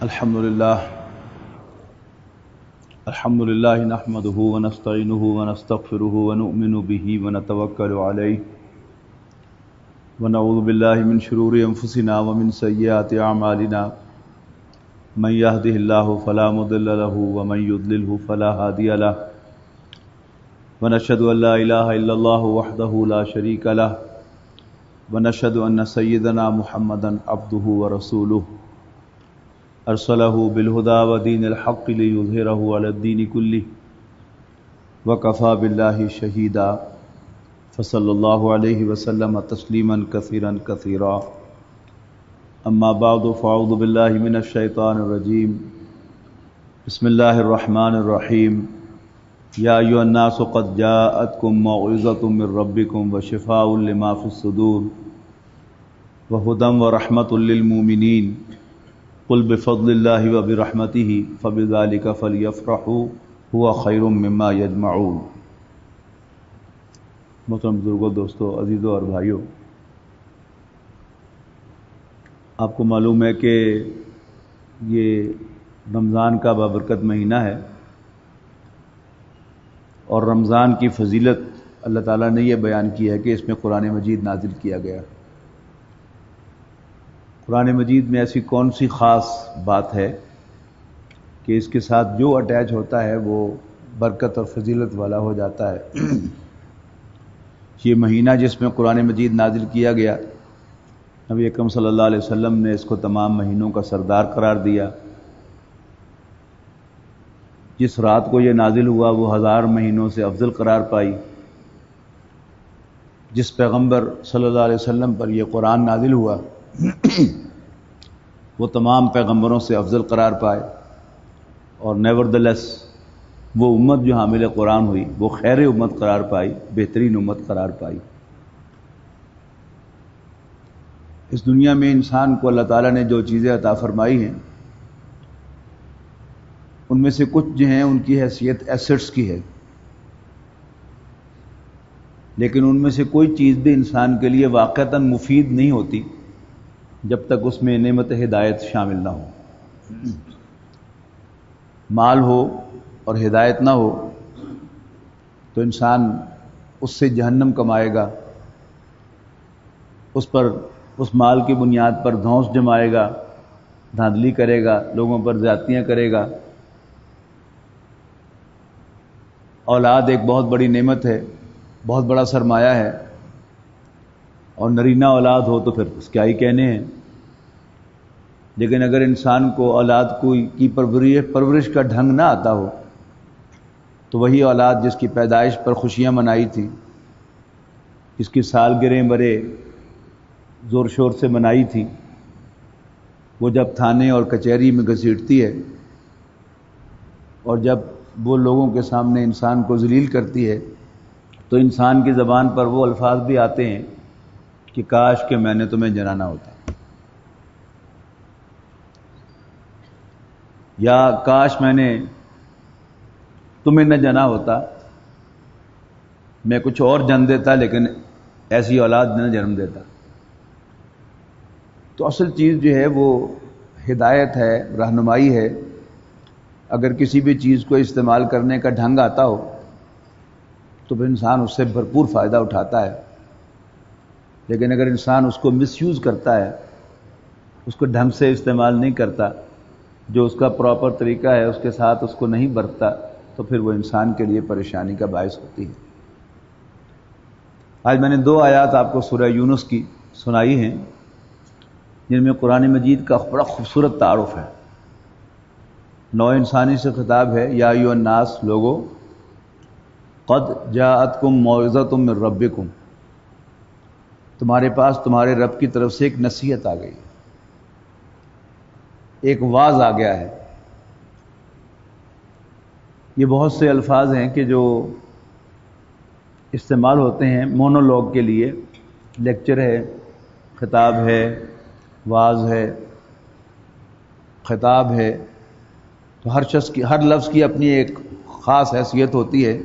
الحمد لله نحمده ونستعينه ونستغفره ونؤمن به ونتوكل عليه ونعوذ بالله من شرور أنفسنا ومن سيئات أعمالنا من يهده الله فلا مضل له ومن يضلله فلا هادي له ونشهد أن لا إله إلا الله وحده لا شريك له ونشهد أن سيدنا محمدا عبده ورسوله ارسلہ بالہدی ودین الحق لیظہرہ علی الدین کلہ وکفی باللہ شہیدا فصلی اللہ علیہ وسلم تسلیما کثیرا کثیرا اما بعد فاعوذ باللہ من الشیطان الرجیم بسم اللہ الرحمن الرحیم یا ایھا الناس قد جاءتکم موعظۃ من ربکم وشفاء لما فی الصدور وہدی ورحمۃ للمؤمنین قل بفضل اللہ وبرحمتہ فبذلک فلیفرحوا هو خیر مما یجمعون۔ محترم بزرگوں، دوستوں، عزیزوں اور بھائیوں، آپ کو معلوم ہے کہ یہ رمضان کا بابرکت مہینہ ہے، اور رمضان کی فضیلت اللہ تعالیٰ نے یہ بیان کی ہے کہ اس میں قرآن مجید نازل کیا گیا۔ قرآن مجید میں ایسی کون سی خاص بات ہے کہ اس کے ساتھ جو اٹیچ ہوتا ہے وہ برکت اور فضیلت والا ہو جاتا ہے۔ یہ مہینہ جس میں قرآن مجید نازل کیا گیا، نبی اکرم صلی اللہ علیہ وسلم نے اس کو تمام مہینوں کا سردار قرار دیا۔ جس رات کو یہ نازل ہوا وہ 1000 مہینوں سے افضل قرار پائی۔ جس پیغمبر صلی اللہ علیہ وسلم پر یہ قرآن نازل ہوا وہ تمام پیغمبروں سے افضل قرار پائے، اور نیوردلیس وہ امت جو حامل قرآن ہوئی وہ خیر امت قرار پائی، بہترین امت قرار پائی۔ اس دنیا میں انسان کو اللہ تعالیٰ نے جو چیزیں عطا فرمائی ہیں ان میں سے کچھ جو ہیں ان کی حیثیت ایسٹس کی ہے، لیکن ان میں سے کوئی چیز بھی انسان کے لیے واقعتاً مفید نہیں ہوتی جب تک اس میں نعمت ہدایت شامل نہ ہو۔ مال ہو اور ہدایت نہ ہو تو انسان اس سے جہنم کمائے گا، اس مال کی بنیاد پر دھونس جمائے گا، دھاندلی کرے گا، لوگوں پر زیادتیاں کرے گا۔ اولاد ایک بہت بڑی نعمت ہے، بہت بڑا سرمایہ ہے، اور نرینہ اولاد ہو تو پھر اس کیا ہی کہنے ہیں۔ لیکن اگر انسان کو اولاد کی پرورش کا ڈھنگ نہ آتا ہو تو وہی اولاد جس کی پیدائش پر خوشیاں منائی تھی، جس کی سالگرہیں بڑے زور شور سے منائی تھی، وہ جب تھانے اور کچہری میں گھسیٹتی ہے اور جب وہ لوگوں کے سامنے انسان کو ذلیل کرتی ہے تو انسان کی زبان پر وہ الفاظ بھی آتے ہیں کہ کاش کہ میں نے تمہیں جنا نہ ہوتا، یا کاش میں نے تمہیں نہ جنا ہوتا، میں کچھ اور جن دیتا لیکن ایسی اولاد نہ جنم دیتا۔ تو اصل چیز جو ہے وہ ہدایت ہے، رہنمائی ہے۔ اگر کسی بھی چیز کو استعمال کرنے کا ڈھنگ آتا ہو تو پھر انسان اس سے بھرپور فائدہ اٹھاتا ہے، لیکن اگر انسان اس کو مس یوز کرتا ہے، اس کو ڈھنگ سے استعمال نہیں کرتا، جو اس کا پراپر طریقہ ہے اس کے ساتھ اس کو نہیں برتتا، تو پھر وہ انسان کے لیے پریشانی کا باعث ہوتی ہے۔ آج میں نے 2 آیات آپ کو سورہ یونس کی سنائی ہیں جن میں قرآن مجید کا بڑا خوبصورت تعارف ہے۔ نوع انسانی سے خطاب ہے، یا ایھا الناس، لوگو، قد جاءتکم موعظۃ من ربکم، تمہارے پاس تمہارے رب کی طرف سے ایک نصیحت آ گئی، ایک واعظ آ گیا ہے۔ یہ بہت سے الفاظ ہیں کہ جو استعمال ہوتے ہیں مونولوگ کے لیے، لیکچر ہے، خطاب ہے، واعظ ہے، خطاب ہے، تو ہر لفظ کی اپنی ایک خاص حیثیت ہوتی ہے۔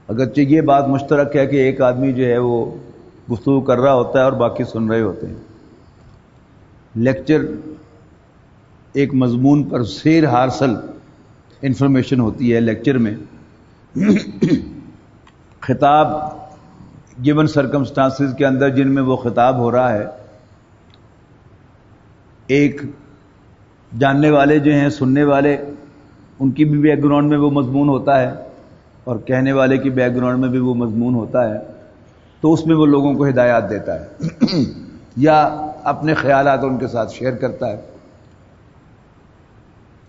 اگرچہ یہ بات مشترک ہے کہ ایک آدمی جو ہے وہ گفتگو کر رہا ہوتا ہے اور باقی سن رہے ہوتے ہیں۔ لیکچر ایک مضمون پر سیر حاصل انفارمیشن ہوتی ہے لیکچر میں. خطاب گیون سرکمسٹانسز کے اندر جن میں وہ خطاب ہو رہا ہے، ایک جاننے والے جو ہیں، سننے والے، ان کی بھی بیک گراؤنڈ میں وہ مضمون ہوتا ہے اور کہنے والے کی بیک گراؤنڈ میں بھی وہ مضمون ہوتا ہے. تو اس میں وہ لوگوں کو ہدایات دیتا ہے یا اپنے خیالات ان کے ساتھ شیئر کرتا ہے.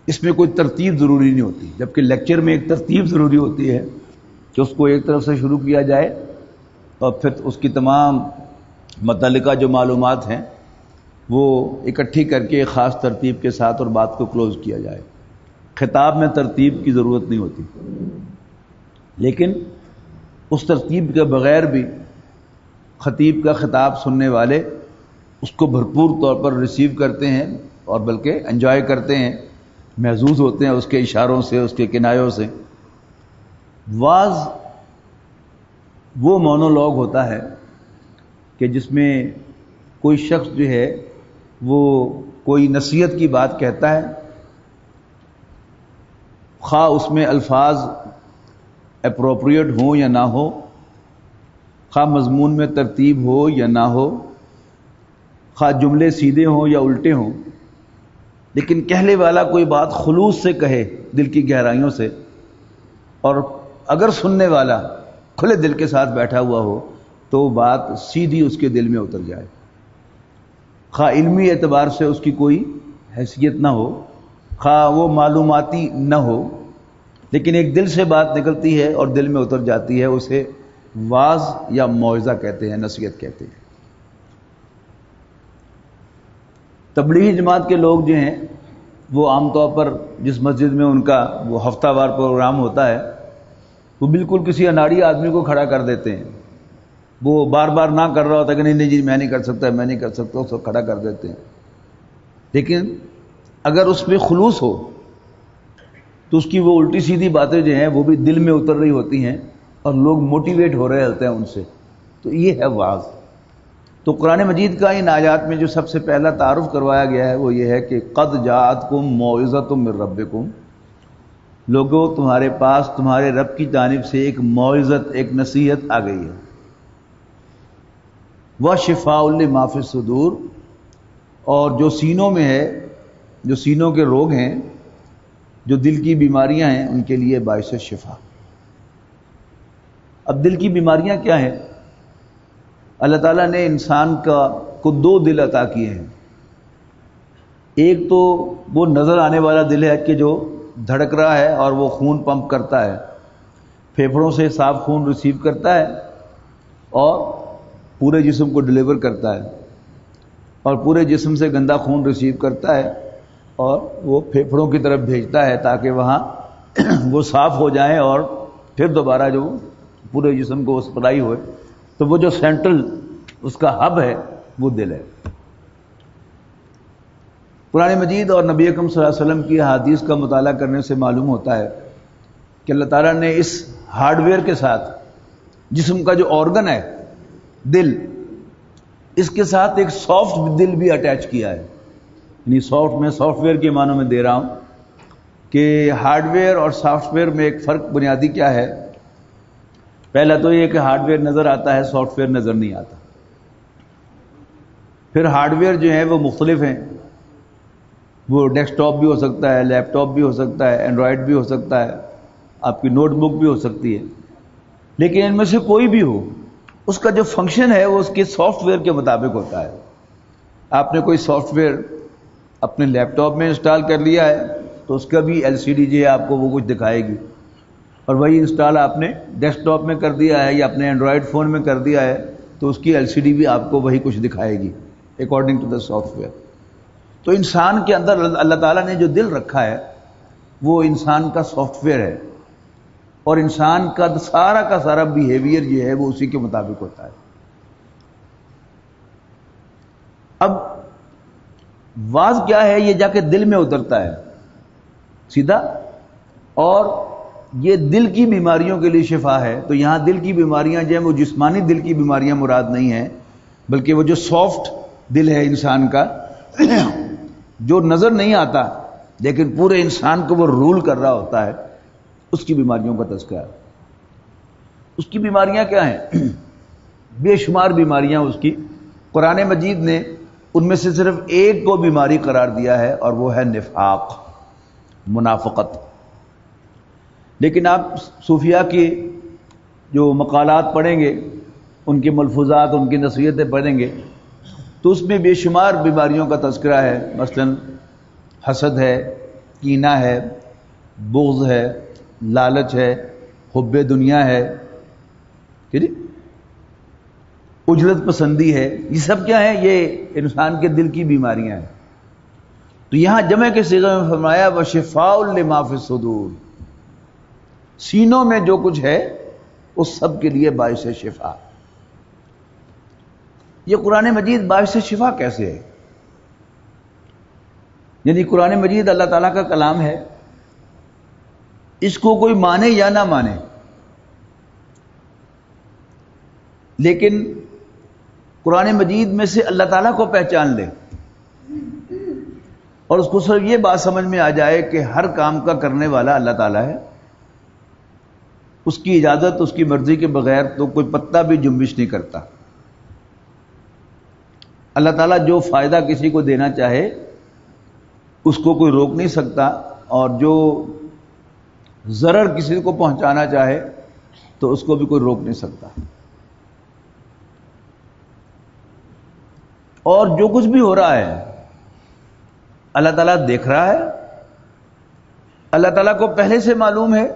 اس میں کوئی ترتیب ضروری نہیں ہوتی، جبکہ لیکچر میں ایک ترتیب ضروری ہوتی ہے کہ اس کو ایک طرف سے شروع کیا جائے اور پھر اس کی تمام متعلقہ جو معلومات ہیں وہ اکٹھی کر کے ایک خاص ترتیب کے ساتھ اور بات کو کلوز کیا جائے. خطاب میں ترتیب کی ضرورت نہیں ہوتی، لیکن اس ترتیب کے بغیر بھی خطیب کا خطاب سننے والے اس کو بھرپور طور پر ریسیو کرتے ہیں اور بلکہ انجوائے کرتے ہیں، محظوظ ہوتے ہیں اس کے اشاروں سے، اس کے کنایوں سے. واز وہ مونولوگ ہوتا ہے کہ جس میں کوئی شخص جو ہے وہ کوئی نصیحت کی بات کہتا ہے، خواہ اس میں الفاظ اپروپریٹ ہوں یا نہ ہو، خواہ مضمون میں ترتیب ہو یا نہ ہو، خواہ جملے سیدھے ہوں یا الٹے ہوں، لیکن کہنے والا کوئی بات خلوص سے کہے، دل کی گہرائیوں سے، اور اگر سننے والا کھلے دل کے ساتھ بیٹھا ہوا ہو تو وہ بات سیدھی اس کے دل میں اتر جائے. خواہ علمی اعتبار سے اس کی کوئی حیثیت نہ ہو، خواہ وہ معلوماتی نہ ہو، لیکن ایک دل سے بات نکلتی ہے اور دل میں اتر جاتی ہے، اسے واعظ یا موعظہ کہتے ہیں، نصیحت کہتے ہیں. تبلیغی جماعت کے لوگ جو ہیں وہ عام طور پر جس مسجد میں ان کا وہ ہفتہ وار پروگرام ہوتا ہے، وہ بالکل کسی اناڑی آدمی کو کھڑا کر دیتے ہیں. وہ بار بار نہ کر رہا ہوتا کہ نہیں جی میں نہیں کر سکتا، میں نہیں کر سکتا، اس کو کھڑا کر دیتے ہیں. لیکن اگر اس میں خلوص ہو تو اس کی وہ الٹی سیدھی باتیں جو ہیں وہ بھی دل میں اتر رہی ہوتی ہیں اور لوگ موٹیویٹ ہو رہے ہوتے ہیں ان سے. تو یہ ہے واعظ. تو قرآن مجید کا ان آیات میں جو سب سے پہلا تعارف کروایا گیا ہے وہ یہ ہے کہ قد جاءتکم موعظۃ من ربکم، لوگوں تمہارے پاس تمہارے رب کی جانب سے ایک موعظت، ایک نصیحت آ گئی ہے. وشفاء لما فی الصدور، اور جو سینوں میں ہے، جو سینوں کے روگ ہیں، جو دل کی بیماریاں ہیں، ان کے لیے باعث شفا. اب دل کی بیماریاں کیا ہیں؟ اللہ تعالیٰ نے انسان کو دو دل عطا کیے ہیں. ایک تو وہ نظر آنے والا دل ہے کہ جو دھڑک رہا ہے اور وہ خون پمپ کرتا ہے، پھیپھڑوں سے صاف خون ریسیو کرتا ہے اور پورے جسم کو ڈلیور کرتا ہے، اور پورے جسم سے گندا خون ریسیو کرتا ہے اور وہ پھیپھڑوں کی طرف بھیجتا ہے تاکہ وہاں وہ صاف ہو جائیں اور پھر دوبارہ جو پورے جسم کو سپلائی ہوئے. تو وہ جو سینٹرل اس کا ہب ہے وہ دل ہے. قرآن مجید اور نبی اکرم صلی اللہ علیہ وسلم کی احادیث کا مطالعہ کرنے سے معلوم ہوتا ہے کہ اللہ تعالیٰ نے اس ہارڈ ویئر کے ساتھ، جسم کا جو آرگن ہے دل، اس کے ساتھ ایک سافٹ دل بھی اٹیچ کیا ہے. یعنی میں سافٹ ویئر کے معنوں میں دے رہا ہوں کہ ہارڈ ویئر اور سافٹ ویئر میں ایک فرق بنیادی کیا ہے. پہلا تو یہ کہ ہارڈ ویئر نظر آتا ہے، سافٹ ویئر نظر نہیں آتا. پھر ہارڈ ویئر جو ہیں وہ مختلف ہیں، وہ ڈیسک ٹاپ بھی ہو سکتا ہے، لیپ ٹاپ بھی ہو سکتا ہے، اینڈرائڈ بھی ہو سکتا ہے، آپ کی نوٹ بک بھی ہو سکتی ہے. لیکن ان میں سے کوئی بھی ہو، اس کا جو فنکشن ہے وہ اس کے سافٹ ویئر کے مطابق ہوتا ہے. آپ نے کوئی سافٹ ویئر اپنے لیپ ٹاپ میں انسٹال کر لیا ہے تو اس کا بھی LCD جو ہے آپ کو وہ کچھ دکھائے گی، اور وہی انسٹال آپ نے ڈیسک ٹاپ میں کر دیا ہے یا اپنے اینڈرائڈ فون میں کر دیا ہے تو اس کی LCD بھی آپ کو وہی کچھ دکھائے گی اکارڈنگ ٹو دا سافٹ ویئر. تو انسان کے اندر اللہ تعالیٰ نے جو دل رکھا ہے وہ انسان کا سافٹ ویئر ہے، اور انسان کا سارا بیہیویئر جو ہے وہ اسی کے مطابق ہوتا ہے. اب واز کیا ہے؟ یہ جا کے دل میں اترتا ہے سیدھا، اور یہ دل کی بیماریوں کے لیے شفا ہے. تو یہاں دل کی بیماریاں جو ہیں وہ جسمانی دل کی بیماریاں مراد نہیں ہیں، بلکہ وہ جو سافٹ دل ہے انسان کا جو نظر نہیں آتا لیکن پورے انسان کو وہ رول کر رہا ہوتا ہے، اس کی بیماریوں کا تذکرہ ہے۔ اس کی بیماریاں کیا ہیں؟ بے شمار بیماریاں اس کی، قرآن مجید نے ان میں سے صرف ایک کو بیماری قرار دیا ہے، اور وہ ہے نفاق، منافقت۔ لیکن آپ صوفیاء کی جو مقالات پڑھیں گے، ان کے ملفوظات، ان کی نصیحتیں پڑھیں گے، تو اس میں بے شمار بیماریوں کا تذکرہ ہے۔ مثلا حسد ہے، کینہ ہے، بغض ہے، لالچ ہے، حب دنیا ہے، ٹھیک ہے، اجرت پسندی ہے۔ یہ سب کیا ہے؟ یہ انسان کے دل کی بیماریاں ہیں۔ تو یہاں جمع کے صیغے میں فرمایا وَشِفَاءٌ لِمَا فِی الصُّدُورِ، سینوں میں جو کچھ ہے اس سب کے لیے باعث شفا۔ یہ قرآن مجید باعث شفا کیسے ہے؟ یعنی قرآن مجید اللہ تعالیٰ کا کلام ہے، اس کو کوئی مانے یا نہ مانے، لیکن قرآن مجید میں سے اللہ تعالیٰ کو پہچان لے اور اس کو صرف یہ بات سمجھ میں آ جائے کہ ہر کام کا کرنے والا اللہ تعالیٰ ہے، اس کی اجازت، اس کی مرضی کے بغیر تو کوئی پتا بھی جنبش نہیں کرتا۔ اللہ تعالیٰ جو فائدہ کسی کو دینا چاہے اس کو کوئی روک نہیں سکتا، اور جو ضرر کسی کو پہنچانا چاہے تو اس کو بھی کوئی روک نہیں سکتا۔ اور جو کچھ بھی ہو رہا ہے اللہ تعالیٰ دیکھ رہا ہے، اللہ تعالیٰ کو پہلے سے معلوم ہے،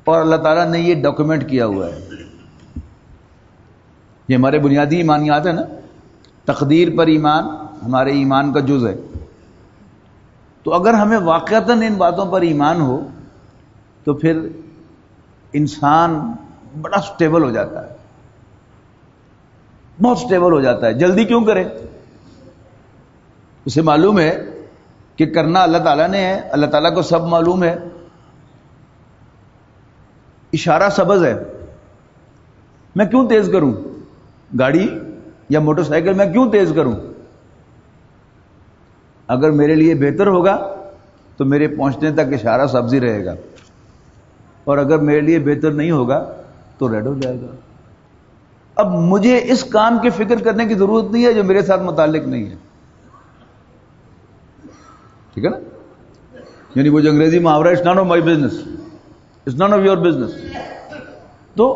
اور اللہ تعالیٰ نے یہ ڈاکومنٹ کیا ہوا ہے۔ یہ ہمارے بنیادی ایمانیات ہیں نا، تقدیر پر ایمان ہمارے ایمان کا جز ہے۔ تو اگر ہمیں واقعتاً ان باتوں پر ایمان ہو تو پھر انسان بڑا سٹیبل ہو جاتا ہے، بہت سٹیبل ہو جاتا ہے۔ جلدی کیوں کرے؟ اسے معلوم ہے کہ کرنا اللہ تعالیٰ نے ہے، اللہ تعالیٰ کو سب معلوم ہے۔ اشارہ سبز ہے، میں کیوں تیز کروں؟ گاڑی یا موٹر سائیکل میں کیوں تیز کروں؟ اگر میرے لیے بہتر ہوگا تو میرے پہنچنے تک اشارہ سبز ہی رہے گا، اور اگر میرے لیے بہتر نہیں ہوگا تو ریڈ ہو جائے گا۔ اب مجھے اس کام کی فکر کرنے کی ضرورت نہیں ہے جو میرے ساتھ متعلق نہیں ہے، ٹھیک ہے نا؟ یعنی وہ جو انگریزی محاورہ it's none of my business, it's none of your business, تو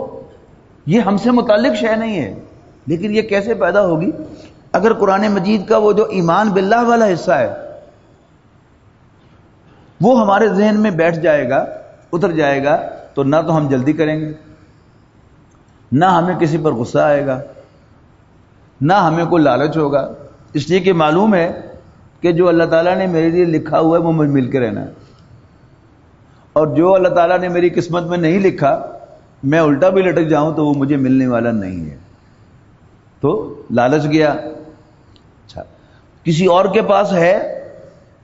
یہ ہم سے متعلق شے نہیں ہے۔ لیکن یہ کیسے پیدا ہوگی؟ اگر قرآن مجید کا وہ جو ایمان باللہ والا حصہ ہے وہ ہمارے ذہن میں بیٹھ جائے گا، اتر جائے گا، تو نہ تو ہم جلدی کریں گے، نہ ہمیں کسی پر غصہ آئے گا، نہ ہمیں کوئی لالچ ہوگا، اس لیے کہ معلوم ہے کہ جو اللہ تعالیٰ نے میرے لیے لکھا ہوا ہے وہ مجھ مل کے رہنا ہے، اور جو اللہ تعالیٰ نے میری قسمت میں نہیں لکھا، میں الٹا بھی لٹک جاؤں تو وہ مجھے ملنے والا نہیں ہے۔ تو لالچ گیا۔ اچھا، کسی اور کے پاس ہے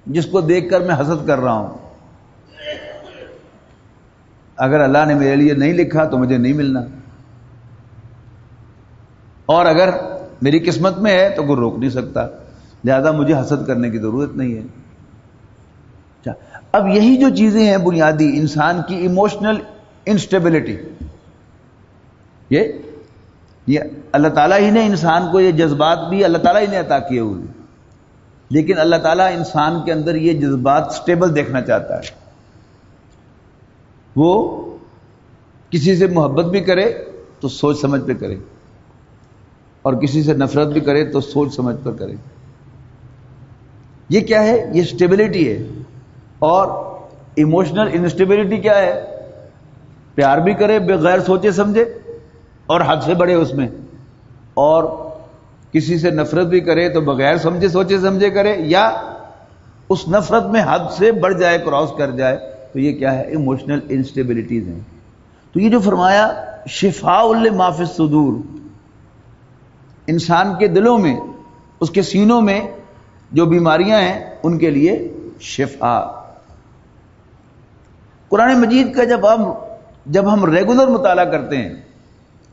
جس کو دیکھ کر میں حسد کر رہا ہوں، اگر اللہ نے میرے لیے نہیں لکھا تو مجھے نہیں ملنا، اور اگر میری قسمت میں ہے تو کوئی روک نہیں سکتا، لہذا مجھے حسد کرنے کی ضرورت نہیں ہے۔ اچھا، اب یہی جو چیزیں ہیں بنیادی انسان کی ایموشنل انسٹیبلٹی، یہ اللہ تعالیٰ ہی نے انسان کو یہ جذبات بھی اللہ تعالیٰ ہی نے عطا کیے ہوئے، لیکن اللہ تعالیٰ انسان کے اندر یہ جذبات سٹیبل دیکھنا چاہتا ہے۔ وہ کسی سے محبت بھی کرے تو سوچ سمجھ پہ کرے، اور کسی سے نفرت بھی کرے تو سوچ سمجھ پر کرے۔ یہ کیا ہے؟ یہ سٹیبلٹی ہے۔ اور ایموشنل انسٹیبلٹی کیا ہے؟ پیار بھی کرے بغیر سوچے سمجھے اور حد سے بڑھے اس میں، اور کسی سے نفرت بھی کرے تو بغیر سمجھے سوچے سمجھے کرے، یا اس نفرت میں حد سے بڑھ جائے، کراس کر جائے، تو یہ کیا ہے؟ ایموشنل انسٹیبلٹیز ہیں۔ تو یہ جو فرمایا شفاء لما فی الصدور، انسان کے دلوں میں، اس کے سینوں میں جو بیماریاں ہیں ان کے لیے شفا۔ قرآن مجید کا جب ہم ریگولر مطالعہ کرتے ہیں،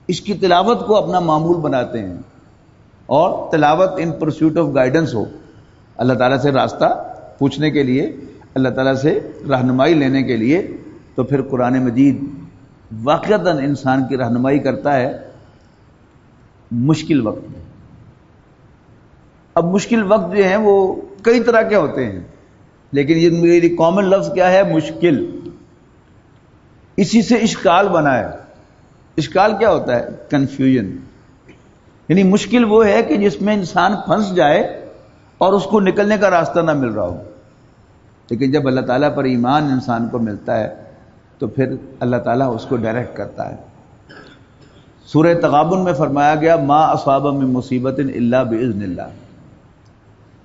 اس کی تلاوت کو اپنا معمول بناتے ہیں، اور تلاوت ان پرسوٹ آف گائیڈنس ہو، اللہ تعالیٰ سے راستہ پوچھنے کے لیے، اللہ تعالیٰ سے رہنمائی لینے کے لیے، تو پھر قرآن مجید واقعتاً انسان کی رہنمائی کرتا ہے مشکل وقت میں۔ اب مشکل وقت جو ہیں وہ کئی طرح کے ہوتے ہیں، لیکن یہ میری کامن لفظ کیا ہے؟ مشکل۔ اسی سے اشکال بنا ہے۔ اشکال کیا ہوتا ہے؟ کنفیوژن۔ یعنی مشکل وہ ہے کہ جس میں انسان پھنس جائے اور اس کو نکلنے کا راستہ نہ مل رہا ہو، لیکن جب اللہ تعالیٰ پر ایمان انسان کو ملتا ہے تو پھر اللہ تعالیٰ اس کو ڈائریکٹ کرتا ہے۔ سورہ تغابن میں فرمایا گیا ما اصاب من مصیبت الا باذن اللہ،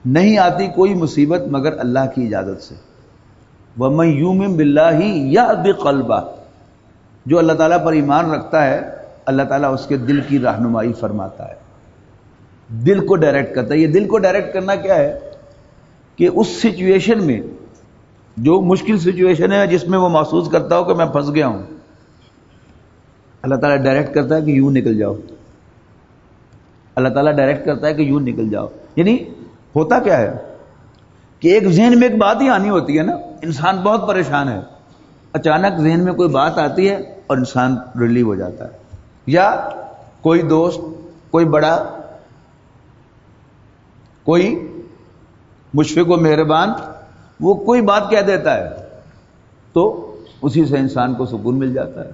نہیں آتی کوئی مصیبت مگر اللہ کی اجازت سے۔ ومن یؤمن باللہ یہد قلبہ، جو اللہ تعالیٰ پر ایمان رکھتا ہے اللہ تعالیٰ اس کے دل کی رہنمائی فرماتا ہے، دل کو ڈائریکٹ کرتا ہے۔ یہ دل کو ڈائریکٹ کرنا کیا ہے کہ اس سچویشن میں، جو مشکل سچویشن ہے جس میں وہ محسوس کرتا ہو کہ میں پھنس گیا ہوں، اللہ تعالیٰ ڈائریکٹ کرتا ہے کہ یوں نکل جاؤ، اللہ تعالیٰ ڈائریکٹ کرتا ہے کہ یوں نکل جاؤ۔ یعنی ہوتا کیا ہے کہ ایک ذہن میں ایک بات ہی آنی ہوتی ہے نا، انسان بہت پریشان ہے، اچانک ذہن میں کوئی بات آتی ہے اور انسان ریلیو ہو جاتا ہے، یا کوئی دوست، کوئی بڑا، کوئی مشفق و مہربان، وہ کوئی بات کہہ دیتا ہے تو اسی سے انسان کو سکون مل جاتا ہے۔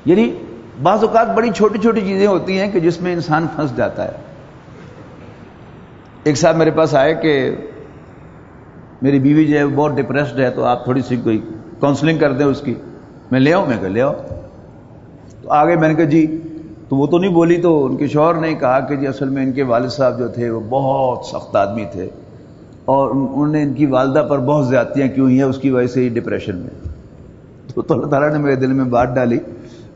یعنی بعض اوقات بڑی چھوٹی چھوٹی چیزیں ہوتی ہیں کہ جس میں انسان پھنس جاتا ہے۔ ایک صاحب میرے پاس آئے کہ میری بیوی جو ہے بہت ڈپریسڈ ہے، تو آپ تھوڑی سی کوئی کاؤنسلنگ کر دیں اس کی۔ میں لے آؤں؟ میں کہا لے آؤ۔ تو آگے میں نے کہا جی، تو وہ تو نہیں بولی، تو ان کے شوہر نے کہا کہ جی اصل میں ان کے والد صاحب جو تھے وہ بہت سخت آدمی تھے، اور انہوں نے ان کی والدہ پر بہت زیادتیاں کی ہوئی ہیں، اس کی وجہ سے ہی ڈپریشن میں۔ تو اللہ تعالیٰ نے میرے دل میں بات ڈالی۔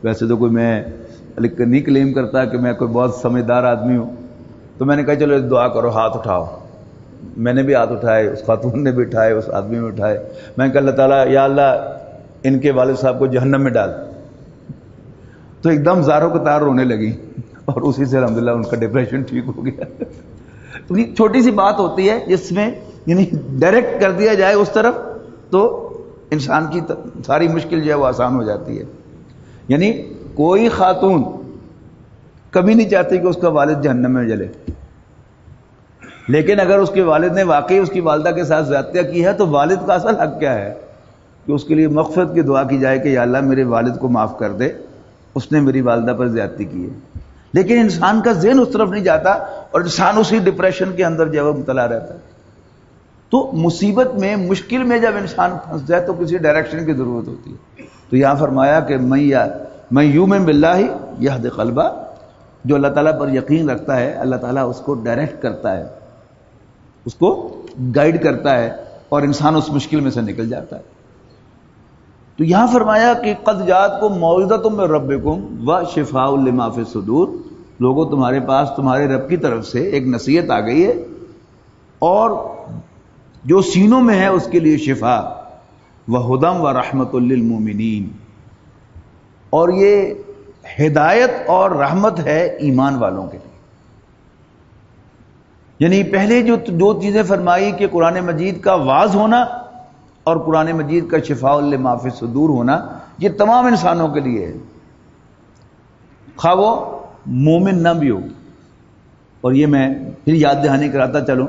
ویسے تو کوئی میں نہیں کلیم کرتا کہ میں کوئی بہت سمجھدار آدمی ہوں، تو میں نے کہا چلو دعا کرو، ہاتھ اٹھاؤ۔ میں نے بھی ہاتھ اٹھائے، اس خاتون نے بھی اٹھائے، اس آدمی نے اٹھائے۔ میں نے کہا اللہ تعالیٰ، یا اللہ ان کے والد صاحب کو جہنم میں ڈال۔ تو ایک دم زاروں قطار رونے لگی، اور اسی سے الحمدللہ ان کا ڈپریشن ٹھیک ہو گیا۔ تو یہ چھوٹی سی بات ہوتی ہے جس میں یعنی ڈائریکٹ کر دیا جائے اس طرف تو انسان کی ساری مشکل جو ہے وہ آسان ہو جاتی ہے۔ یعنی کوئی خاتون کبھی نہیں چاہتی کہ اس کا والد جہنم میں جلے، لیکن اگر اس کے والد نے واقعی اس کی والدہ کے ساتھ زیادتیاں کی ہے تو والد کا اصل حق کیا ہے کہ اس کے لیے مغفرت کی دعا کی جائے کہ یا اللہ میرے والد کو معاف کر دے، اس نے میری والدہ پر زیادتی کی ہے۔ لیکن انسان کا ذہن اس طرف نہیں جاتا اور انسان اسی ڈپریشن کے اندر جو ہے وہ مبتلا رہتا ہے۔ تو مصیبت میں، مشکل میں جب انسان پھنس جائے تو کسی ڈائریکشن کی ضرورت ہوتی ہے۔ تو یہاں فرمایا کہ میں یؤمن باللہ یہد قلبہ، جو اللہ تعالیٰ پر یقین رکھتا ہے اللہ تعالیٰ اس کو ڈائریکٹ کرتا ہے، اس کو گائیڈ کرتا ہے، اور انسان اس مشکل میں سے نکل جاتا ہے۔ تو یہاں فرمایا کہ قد جاءتکم موعظۃ من ربکم وشفاء لما فی الصدور، لوگوں تمہارے پاس تمہارے رب کی طرف سے ایک نصیحت آ گئی ہے، اور جو سینوں میں ہے اس کے لیے شفا، وہدی ورحمۃ للمؤمنین، اور یہ ہدایت اور رحمت ہے ایمان والوں کے لیے۔ یعنی پہلے جو دو چیزیں فرمائی کہ قرآن مجید کا واعظ ہونا اور قرآن مجید کا شفاء لما فی الصدور ہونا، یہ تمام انسانوں کے لیے ہے، خواہ وہ مومن نہ بھی ہو۔ اور یہ میں پھر یاد دہانی کراتا چلوں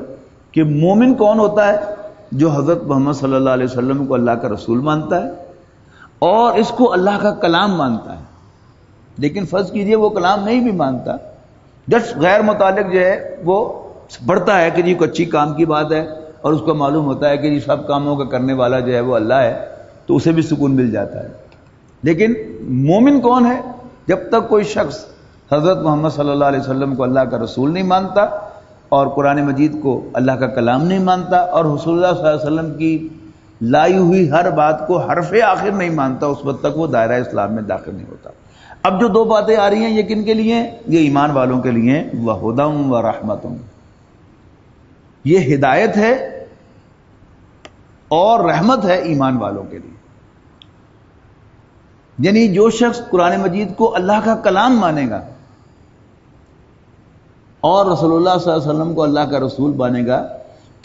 کہ مومن کون ہوتا ہے؟ جو حضرت محمد صلی اللہ علیہ وسلم کو اللہ کا رسول مانتا ہے اور اس کو اللہ کا کلام مانتا ہے۔ لیکن فرض کیجئے وہ کلام نہیں بھی مانتا، جس غیر متعلق جو ہے وہ پڑھتا ہے کہ جی کوئی اچھی کام کی بات ہے، اور اس کو معلوم ہوتا ہے کہ جی سب کاموں کا کرنے والا جو ہے وہ اللہ ہے، تو اسے بھی سکون مل جاتا ہے۔ لیکن مومن کون ہے؟ جب تک کوئی شخص حضرت محمد صلی اللہ علیہ وسلم کو اللہ کا رسول نہیں مانتا اور قرآن مجید کو اللہ کا کلام نہیں مانتا اور رسول اللہ صلی اللہ علیہ وسلم کی لائی ہوئی ہر بات کو حرف آخر نہیں مانتا، اس وقت تک وہ دائرہ اسلام میں داخل نہیں ہوتا۔ اب جو دو باتیں آ رہی ہیں یہ کن کے لیے ہیں؟ یہ ایمان والوں کے لیے، وہدی ورحمۃ، یہ ہدایت ہے اور رحمت ہے ایمان والوں کے لیے۔ یعنی جو شخص قرآن مجید کو اللہ کا کلام مانے گا اور رسول اللہ صلی اللہ علیہ وسلم کو اللہ کا رسول مانے گا،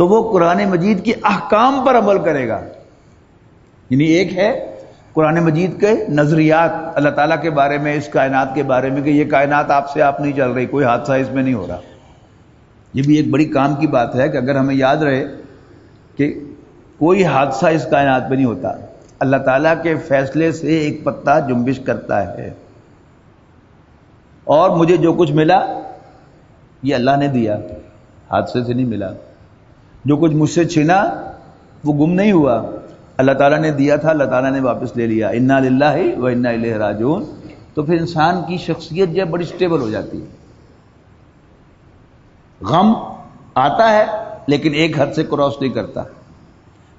تو وہ قرآن مجید کے احکام پر عمل کرے گا. یعنی ایک ہے قرآن مجید کے نظریات اللہ تعالیٰ کے بارے میں، اس کائنات کے بارے میں کہ یہ کائنات آپ سے آپ نہیں چل رہی، کوئی حادثہ اس میں نہیں ہو رہا. یہ بھی ایک بڑی کام کی بات ہے کہ اگر ہمیں یاد رہے کہ کوئی حادثہ اس کائنات میں نہیں ہوتا، اللہ تعالیٰ کے فیصلے سے ایک پتا جنبش کرتا ہے، اور مجھے جو کچھ ملا یہ اللہ نے دیا، حادثے سے نہیں ملا. جو کچھ مجھ سے چھینا وہ گم نہیں ہوا، اللہ تعالیٰ نے دیا تھا، اللہ تعالیٰ نے واپس لے لیا. انا للہ و انا الیہ راجعون. تو پھر انسان کی شخصیت جو ہے بڑی سٹیبل ہو جاتی ہے. غم آتا ہے لیکن ایک حد سے کراس نہیں کرتا،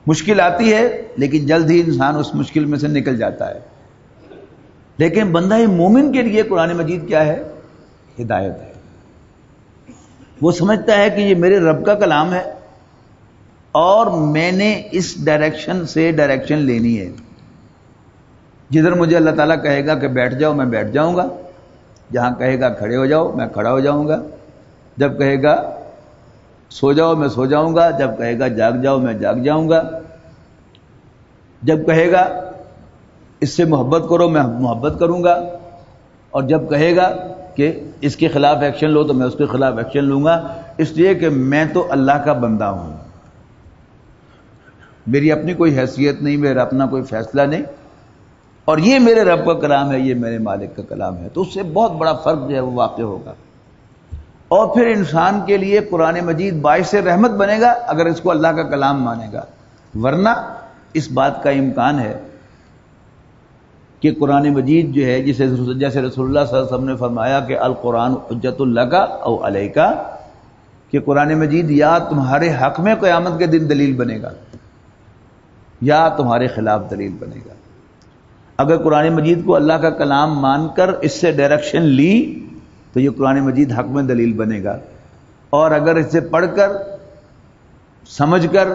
مشکل آتی ہے لیکن جلد ہی انسان اس مشکل میں سے نکل جاتا ہے. لیکن بندہ مومن کے لیے قرآن مجید کیا ہے؟ ہدایت ہے. وہ سمجھتا ہے کہ یہ میرے رب کا کلام ہے اور میں نے اس ڈائریکشن سے ڈائریکشن لینی ہے. جدھر مجھے اللہ تعالیٰ کہے گا کہ بیٹھ جاؤ میں بیٹھ جاؤں گا، جہاں کہے گا کھڑے ہو جاؤ میں کھڑا ہو جاؤں گا، جب کہے گا سو جاؤ میں سو جاؤں گا، جب کہے گا جاگ جاؤ میں جاگ جاؤں گا، جب کہے گا اس سے محبت کرو میں محبت کروں گا، اور جب کہے گا کہ اس کے خلاف ایکشن لو تو میں اس کے خلاف ایکشن لوں گا. اس لیے کہ میں تو اللہ کا بندہ ہوں، میری اپنی کوئی حیثیت نہیں، میرا اپنا کوئی فیصلہ نہیں، اور یہ میرے رب کا کلام ہے، یہ میرے مالک کا کلام ہے. تو اس سے بہت بڑا فرق جو ہے وہ واقع ہوگا. اور پھر انسان کے لیے قرآن مجید باعث رحمت بنے گا اگر اس کو اللہ کا کلام مانے گا. ورنہ اس بات کا امکان ہے کہ قرآن مجید جو ہے جیسے رسول اللہ صلی اللہ علیہ وسلم نے فرمایا کہ القرآن حجت لک او علیک، کہ قرآن مجید یا تمہارے حق میں قیامت کے دن دلیل بنے گا یا تمہارے خلاف دلیل بنے گا. اگر قرآن مجید کو اللہ کا کلام مان کر اس سے ڈائریکشن لی تو یہ قرآن مجید حق میں دلیل بنے گا، اور اگر اسے پڑھ کر سمجھ کر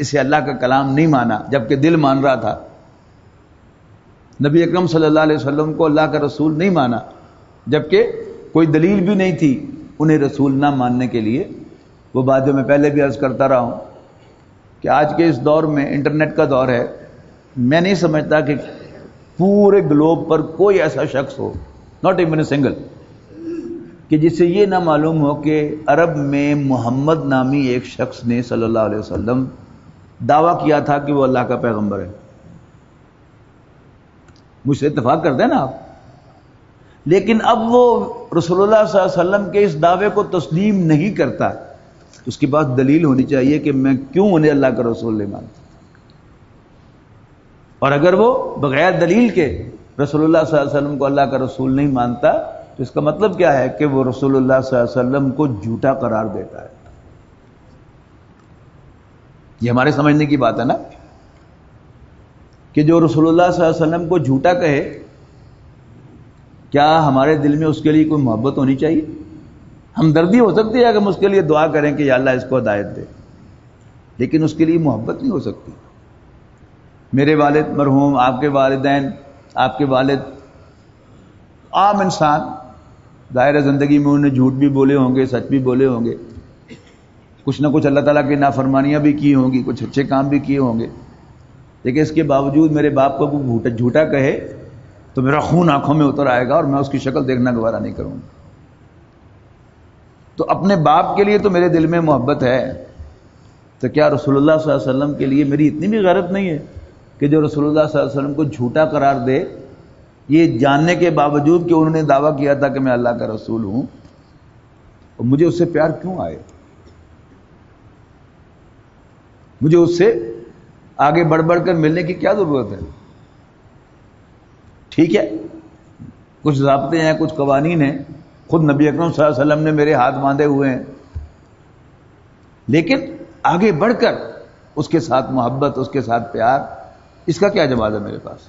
اسے اللہ کا کلام نہیں مانا جبکہ دل مان رہا تھا، نبی اکرم صلی اللہ علیہ وسلم کو اللہ کا رسول نہیں مانا جبکہ کوئی دلیل بھی نہیں تھی انہیں رسول نہ ماننے کے لیے. وہ بات جو میں پہلے بھی عرض کرتا رہا ہوں کہ آج کے اس دور میں انٹرنیٹ کا دور ہے، میں نہیں سمجھتا کہ پورے گلوب پر کوئی ایسا شخص ہو، ناٹ ایون اے سنگل، کہ جس سے یہ نہ معلوم ہو کہ عرب میں محمد نامی ایک شخص نے صلی اللہ علیہ وسلم دعویٰ کیا تھا کہ وہ اللہ کا پیغمبر ہے. مجھ سے اتفاق کرتے ہیں نا آپ. لیکن اب وہ رسول اللہ صلی اللہ علیہ وسلم کے اس دعوے کو تسلیم نہیں کرتا. اس کے پاس دلیل ہونی چاہیے کہ میں کیوں انہیں اللہ کا رسول نہیں مانتا. اور اگر وہ بغیر دلیل کے رسول اللہ صلی اللہ علیہ وسلم کو اللہ کا رسول نہیں مانتا تو اس کا مطلب کیا ہے کہ وہ رسول اللہ صلی اللہ علیہ وسلم کو جھوٹا قرار دیتا ہے. یہ ہمارے سمجھنے کی بات ہے نا کہ جو رسول اللہ صلی اللہ علیہ وسلم کو جھوٹا کہے، کیا ہمارے دل میں اس کے لیے کوئی محبت ہونی چاہیے؟ ہمدردی ہو سکتی ہے کہ ہم اس کے لیے دعا کریں کہ یا اللہ اس کو ہدایت دے، لیکن اس کے لیے محبت نہیں ہو سکتی. میرے والد مرحوم، آپ کے والدین، آپ کے والد، عام انسان، ظاہر زندگی میں انہوں نے جھوٹ بھی بولے ہوں گے، سچ بھی بولے ہوں گے، کچھ نہ کچھ اللہ تعالیٰ کی نافرمانیاں بھی کی ہوں گی، کچھ اچھے کام بھی کیے ہوں گے. لیکن اس کے باوجود میرے باپ کو کوئی جھوٹا کہے تو میرا خون آنکھوں میں اتر آئے گا اور میں اس کی شکل دیکھنا گوارا نہیں کروں گا. تو اپنے باپ کے لیے تو میرے دل میں محبت ہے، تو کیا رسول اللہ صلی اللہ علیہ وسلم کے لیے میری اتنی بھی غیرت نہیں ہے کہ جو رسول اللہ صلی اللہ علیہ وسلم کو جھوٹا قرار دے، یہ جاننے کے باوجود کہ انہوں نے دعویٰ کیا تھا کہ میں اللہ کا رسول ہوں، اور مجھے اس سے پیار کیوں آئے؟ مجھے اس سے آگے بڑھ بڑھ کر ملنے کی کیا ضرورت ہے؟ ٹھیک ہے، کچھ ضابطے ہیں، کچھ قوانین ہیں، خود نبی اکرم صلی اللہ علیہ وسلم نے میرے ہاتھ باندھے ہوئے ہیں، لیکن آگے بڑھ کر اس کے ساتھ محبت، اس کے ساتھ پیار، اس کا کیا جواز ہے میرے پاس؟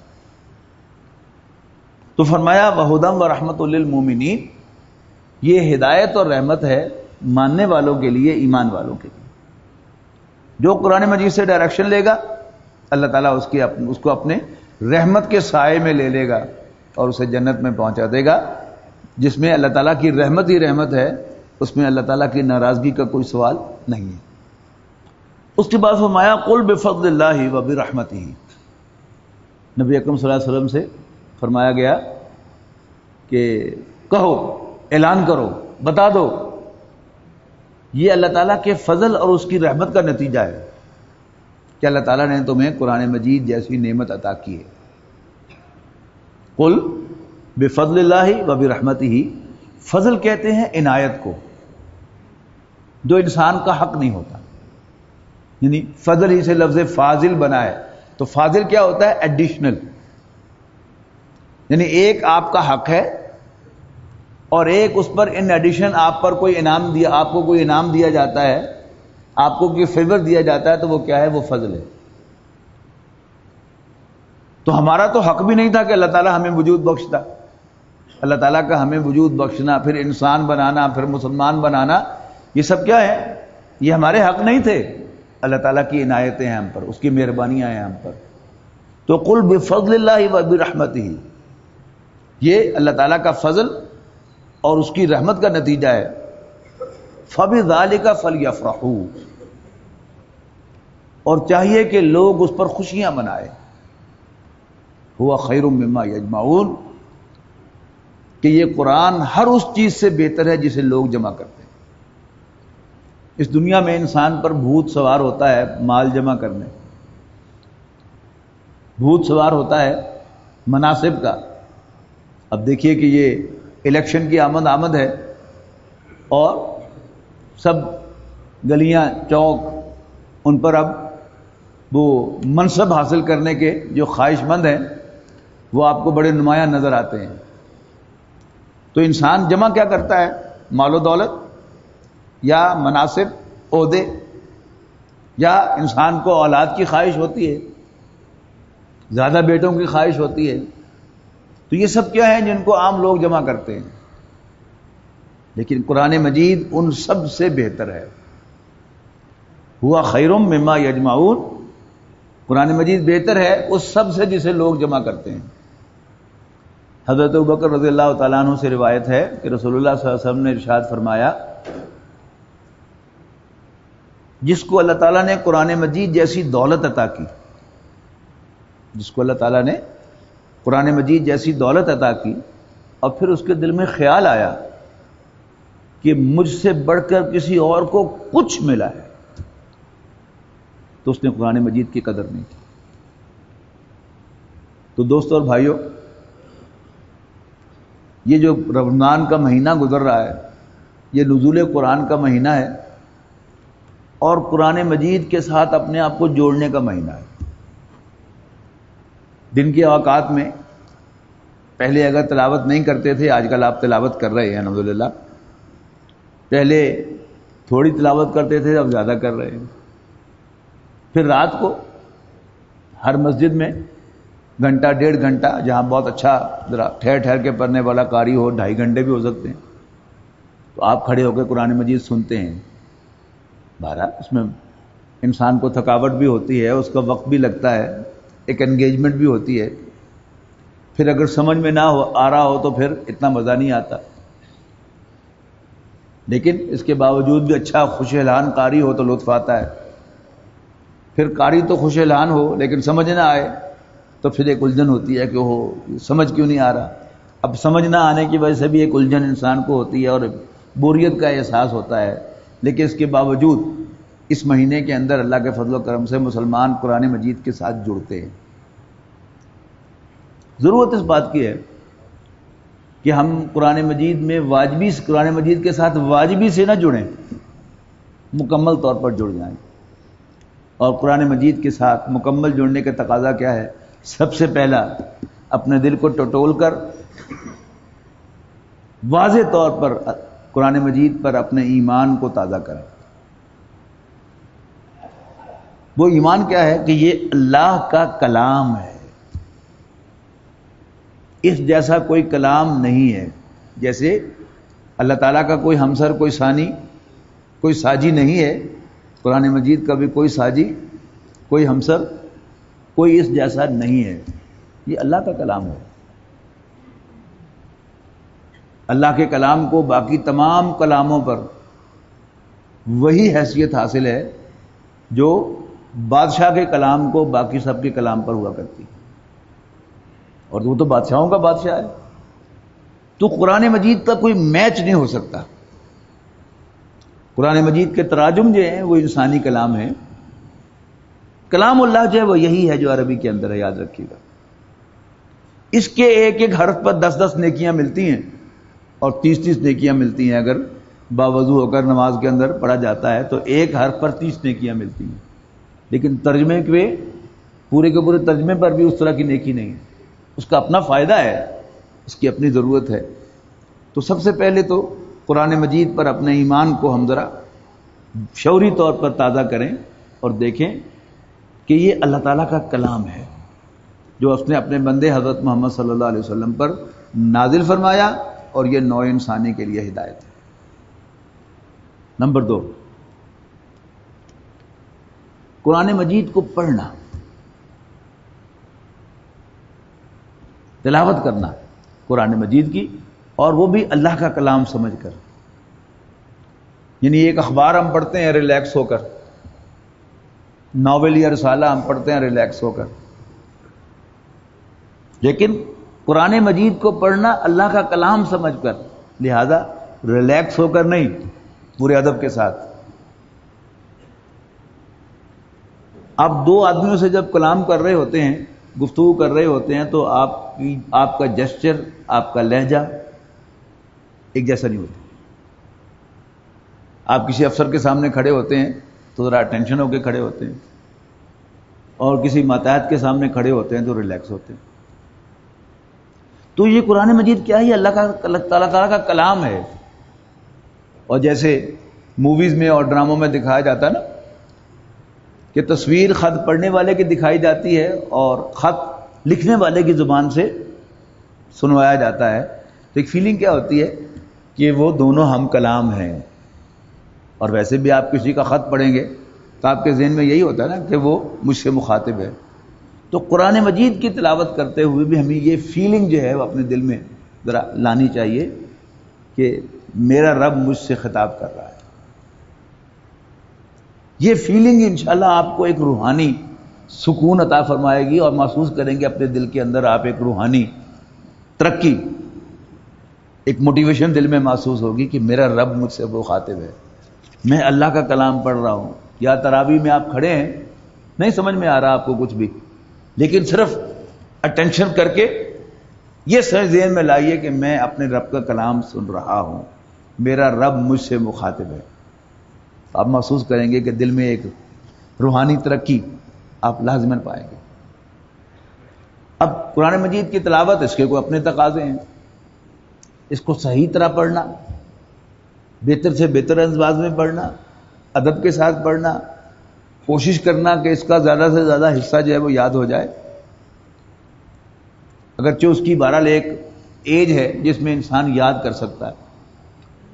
تو فرمایا وَهُدًى وَرَحْمَةٌ لِّلْمُؤْمِنِينَ، یہ ہدایت اور رحمت ہے ماننے والوں کے لیے، ایمان والوں کے لیے. جو قرآن مجید سے ڈائریکشن لے گا اللہ تعالیٰ اس کو اپنے رحمت کے سائے میں لے لے گا اور اسے جنت میں پہنچا دے گا، جس میں اللہ تعالیٰ کی رحمت ہی رحمت ہے، اس میں اللہ تعالیٰ کی ناراضگی کا کوئی سوال نہیں ہے. اس کے بعد فرمایا قل بفضل اللہ وبرحمتہ، نبی اکرم صلی اللہ علیہ وسلم سے فرمایا گیا کہ کہو، اعلان کرو، بتا دو، یہ اللہ تعالیٰ کے فضل اور اس کی رحمت کا نتیجہ ہے کہ اللہ تعالیٰ نے تمہیں قرآن مجید جیسی نعمت عطا کی ہے۔ قل بفضل اللہ وبرحمتہ، فضل کہتے ہیں عنایت کو، جو انسان کا حق نہیں ہوتا، یعنی فضل ہی سے لفظ فاضل بنا ہے، تو فاضل کیا ہوتا ہے؟ ایڈیشنل، یعنی ایک آپ کا حق ہے اور ایک اس پر ان ایڈیشن آپ پر کوئی انعام دیا، آپ کو کوئی انعام دیا جاتا ہے، آپ کو کوئی فیور دیا جاتا ہے، تو وہ کیا ہے؟ وہ فضل ہے۔ تو ہمارا تو حق بھی نہیں تھا کہ اللہ تعالیٰ ہمیں وجود بخشتا، اللہ تعالیٰ کا ہمیں وجود بخشنا، پھر انسان بنانا، پھر مسلمان بنانا، یہ سب کیا ہے؟ یہ ہمارے حق نہیں تھے، اللہ تعالیٰ کی عنایتیں ہیں ہم پر، اس کی مہربانیاں ہیں ہم پر۔ تو قل بفضل اللہ وبرحمتہ، یہ اللہ تعالیٰ کا فضل اور اس کی رحمت کا نتیجہ ہے۔ فبذالک فلیفرحوا، اور چاہیے کہ لوگ اس پر خوشیاں منائیں۔ ہوا خیر مما یجمعون، کہ یہ قرآن ہر اس چیز سے بہتر ہے جسے لوگ جمع کرتے ہیں۔ اس دنیا میں انسان پر بھوت سوار ہوتا ہے مال جمع کرنے، بھوت سوار ہوتا ہے مناصب کا۔ اب دیکھیے کہ یہ الیکشن کی آمد ہے اور سب گلیاں چوک ان پر اب وہ منصب حاصل کرنے کے جو خواہش مند ہیں وہ آپ کو بڑے نمایاں نظر آتے ہیں۔ تو انسان جمع کیا کرتا ہے؟ مال و دولت یا مناصب، عہدے، یا انسان کو اولاد کی خواہش ہوتی ہے، زیادہ بیٹوں کی خواہش ہوتی ہے۔ تو یہ سب کیا ہیں جن کو عام لوگ جمع کرتے ہیں، لیکن قرآن مجید ان سب سے بہتر ہے۔ ہوا خیر مما یجمعون، قرآن مجید بہتر ہے اس سب سے جسے لوگ جمع کرتے ہیں۔ حضرت ابوبکر رضی اللہ تعالیٰ عنہ سے روایت ہے کہ رسول اللہ صلی اللہ علیہ وسلم نے ارشاد فرمایا، جس کو اللہ تعالیٰ نے قرآن مجید جیسی دولت عطا کی، جس کو اللہ تعالیٰ نے قرآن مجید جیسی دولت عطا کی، اور پھر اس کے دل میں خیال آیا کہ مجھ سے بڑھ کر کسی اور کو کچھ ملا ہے، تو اس نے قرآن مجید کی قدر نہیں کی۔ تو دوستو اور بھائیوں، یہ جو رمضان کا مہینہ گزر رہا ہے، یہ نزول قرآن کا مہینہ ہے اور قرآن مجید کے ساتھ اپنے آپ کو جوڑنے کا مہینہ ہے۔ دن کے اوقات میں پہلے اگر تلاوت نہیں کرتے تھے، آج کل آپ تلاوت کر رہے ہیں الحمدللہ۔ پہلے تھوڑی تلاوت کرتے تھے، اب زیادہ کر رہے ہیں۔ پھر رات کو ہر مسجد میں گھنٹہ ڈیڑھ گھنٹہ، جہاں بہت اچھا ذرا ٹھہر ٹھہر کے پڑھنے والا قاری ہو، 2.5 گھنٹے بھی ہو سکتے ہیں، تو آپ کھڑے ہو کے قرآن مجید سنتے ہیں۔ بہرحال اس میں انسان کو تھکاوٹ بھی ہوتی ہے، اس کا وقت بھی لگتا ہے، ایک انگیجمنٹ بھی ہوتی ہے۔ پھر اگر سمجھ میں نہ آ رہا ہو تو پھر اتنا مزہ نہیں آتا، لیکن اس کے باوجود بھی اچھا خوش اعلان قاری ہو تو لطف آتا ہے۔ پھر قاری تو خوش اعلان ہو لیکن سمجھ نہ آئے تو پھر ایک الجھن ہوتی ہے کہ وہ سمجھ کیوں نہیں آ رہا۔ اب سمجھ نہ آنے کی وجہ سے بھی ایک الجھن انسان کو ہوتی ہے اور بوریت کا احساس ہوتا ہے، لیکن اس کے باوجود اس مہینے کے اندر اللہ کے فضل و کرم سے مسلمان قرآن مجید کے ساتھ جڑتے ہیں۔ ضرورت اس بات کی ہے کہ ہم قرآن مجید میں قرآن مجید کے ساتھ واجبی سے نہ جڑیں، مکمل طور پر جڑ جائیں۔ اور قرآن مجید کے ساتھ مکمل جڑنے کا تقاضا کیا ہے؟ سب سے پہلا اپنے دل کو ٹٹول کر واضح طور پر قرآن مجید پر اپنے ایمان کو تازہ کریں۔ وہ ایمان کیا ہے کہ یہ اللہ کا کلام ہے، اس جیسا کوئی کلام نہیں ہے۔ جیسے اللہ تعالیٰ کا کوئی ہمسر، کوئی ثانی، کوئی ساجی نہیں ہے، قرآن مجید کا بھی کوئی ساجی، کوئی ہمسر، کوئی اس جیسا نہیں ہے، یہ اللہ کا کلام ہے۔ اللہ کے کلام کو باقی تمام کلاموں پر وہی حیثیت حاصل ہے جو بادشاہ کے کلام کو باقی سب کے کلام پر ہوا کرتی ہے، اور وہ تو بادشاہوں کا بادشاہ ہے. تو قرآن مجید کا کوئی میچ نہیں ہو سکتا. قرآن مجید کے تراجم جو ہیں وہ انسانی کلام ہیں. کلام اللہ جو ہے وہ یہی ہے جو عربی کے اندر ہے، یاد رکھیے گا. اس کے ایک ایک حرف پر 10 نیکیاں ملتی ہیں اور 30 نیکیاں ملتی ہیں. اگر باوضو ہو کر نماز کے اندر پڑھا جاتا ہے تو ایک حرف پر 30 نیکیاں ملتی ہیں. لیکن ترجمے کے پورے ترجمے پر بھی اس طرح کی نیکی نہیں ہے. اس کا اپنا فائدہ ہے، اس کی اپنی ضرورت ہے. تو سب سے پہلے تو قرآن مجید پر اپنے ایمان کو ہم ذرا شعوری طور پر تازہ کریں اور دیکھیں کہ یہ اللہ تعالیٰ کا کلام ہے جو اس نے اپنے بندے حضرت محمد صلی اللہ علیہ وسلم پر نازل فرمایا، اور یہ نوع انسانی کے لیے ہدایت ہے. نمبر 2، قرآن مجید کو پڑھنا، تلاوت کرنا قرآن مجید کی، اور وہ بھی اللہ کا کلام سمجھ کر. یعنی ایک اخبار ہم پڑھتے ہیں ریلیکس ہو کر، ناول یا رسالہ ہم پڑھتے ہیں ریلیکس ہو کر، لیکن قرآن مجید کو پڑھنا اللہ کا کلام سمجھ کر، لہذا ریلیکس ہو کر نہیں، پورے ادب کے ساتھ. آپ 2 آدمیوں سے جب کلام کر رہے ہوتے ہیں، گفتگو کر رہے ہوتے ہیں، تو آپ کا جسچر، آپ کا لہجہ ایک جیسا نہیں ہوتا. آپ کسی افسر کے سامنے کھڑے ہوتے ہیں تو ذرا ٹینشن ہو کے کھڑے ہوتے ہیں، اور کسی ماتحت کے سامنے کھڑے ہوتے ہیں تو ریلیکس ہوتے ہیں. تو یہ قرآن مجید کیا ہے؟ اللہ تعالیٰ کا کلام ہے. اور جیسے موویز میں اور ڈراموں میں دکھایا جاتا ہے نا کہ تصویر خط پڑھنے والے کی دکھائی جاتی ہے اور خط لکھنے والے کی زبان سے سنوایا جاتا ہے، تو ایک فیلنگ کیا ہوتی ہے کہ وہ دونوں ہم کلام ہیں. اور ویسے بھی آپ کسی کا خط پڑھیں گے تو آپ کے ذہن میں یہی ہوتا ہے نا کہ وہ مجھ سے مخاطب ہے. تو قرآن مجید کی تلاوت کرتے ہوئے بھی ہمیں یہ فیلنگ جو ہے وہ اپنے دل میں ذرا لانی چاہیے کہ میرا رب مجھ سے خطاب کر رہا ہے. یہ فیلنگ انشاءاللہ آپ کو ایک روحانی سکون عطا فرمائے گی، اور محسوس کریں گے اپنے دل کے اندر آپ ایک روحانی ترقی، ایک موٹیویشن دل میں محسوس ہوگی کہ میرا رب مجھ سے مخاطب ہے، میں اللہ کا کلام پڑھ رہا ہوں. یا تراویح میں آپ کھڑے ہیں، نہیں سمجھ میں آ رہا آپ کو کچھ بھی، لیکن صرف اٹینشن کر کے یہ ذہن میں لائیے کہ میں اپنے رب کا کلام سن رہا ہوں، میرا رب مجھ سے مخاطب ہے. آپ محسوس کریں گے کہ دل میں ایک روحانی ترقی آپ لازماً پائیں گے. اب قرآن مجید کی تلاوت، اس کے کوئی اپنے تقاضے ہیں. اس کو صحیح طرح پڑھنا، بہتر سے بہتر انداز میں پڑھنا، ادب کے ساتھ پڑھنا، کوشش کرنا کہ اس کا زیادہ سے زیادہ حصہ جو ہے وہ یاد ہو جائے. اگرچہ اس کی بہرحال ایک ایج ہے جس میں انسان یاد کر سکتا ہے.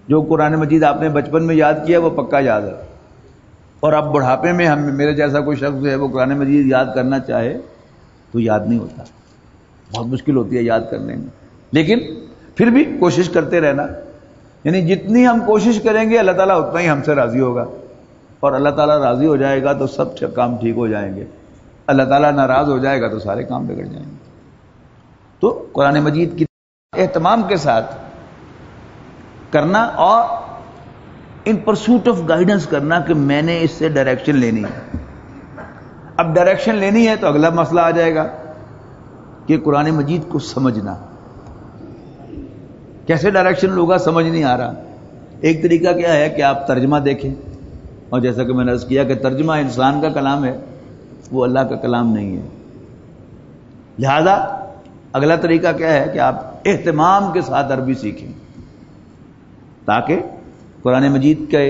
جو قرآن مجید آپ نے بچپن میں یاد کیا وہ پکا یاد ہے، اور اب بڑھاپے میں میرے جیسا کوئی شخص جو ہے وہ قرآن مجید یاد کرنا چاہے تو یاد نہیں ہوتا، بہت مشکل ہوتی ہے یاد کرنے میں. لیکن پھر بھی کوشش کرتے رہنا، یعنی جتنی ہم کوشش کریں گے اللہ تعالیٰ اتنا ہی ہم سے راضی ہوگا، اور اللہ تعالیٰ راضی ہو جائے گا تو سب کام ٹھیک ہو جائیں گے. اللہ تعالیٰ ناراض ہو جائے گا تو سارے کام بگڑ جائیں گے. تو قرآن مجید کی اہتمام کے ساتھ کرنا، اور ان پرسوٹ آف گائیڈنس کرنا کہ میں نے اس سے ڈائریکشن لینی ہے. اب ڈائریکشن لینی ہے تو اگلا مسئلہ آ جائے گا کہ قرآن مجید کو سمجھنا. کیسے ڈائریکشن لوگا؟ سمجھ نہیں آ رہا. ایک طریقہ کیا ہے کہ آپ ترجمہ دیکھیں، اور جیسا کہ میں نے عرض کیا کہ ترجمہ انسان کا کلام ہے، وہ اللہ کا کلام نہیں ہے. لہذا اگلا طریقہ کیا ہے کہ آپ اہتمام کے ساتھ عربی سیکھیں تاکہ قرآن مجید کے